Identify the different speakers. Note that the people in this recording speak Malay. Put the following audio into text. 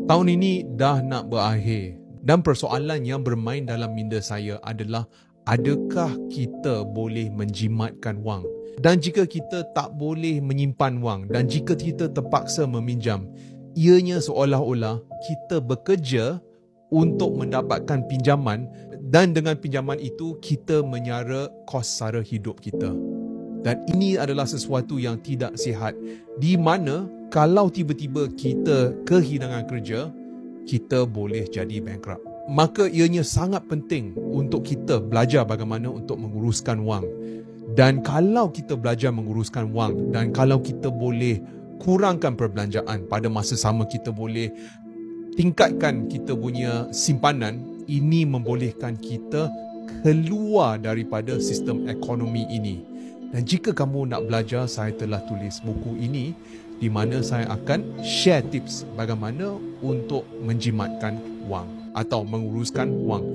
Speaker 1: Tahun ini dah nak berakhir dan persoalan yang bermain dalam minda saya adalah adakah kita boleh menjimatkan wang? Dan jika kita tak boleh menyimpan wang dan jika kita terpaksa meminjam, ianya seolah-olah kita bekerja untuk mendapatkan pinjaman dan dengan pinjaman itu kita menyara kos sara hidup kita. Dan ini adalah sesuatu yang tidak sihat, di mana kalau tiba-tiba kita kehilangan kerja, kita boleh jadi bankrupt. Maka ianya sangat penting untuk kita belajar bagaimana untuk menguruskan wang. Dan kalau kita belajar menguruskan wang dan kalau kita boleh kurangkan perbelanjaan, pada masa sama kita boleh tingkatkan kita punya simpanan, ini membolehkan kita keluar daripada sistem ekonomi ini. Dan jika kamu nak belajar, saya telah tulis buku ini di mana saya akan share tips bagaimana untuk menjimatkan wang atau menguruskan wang.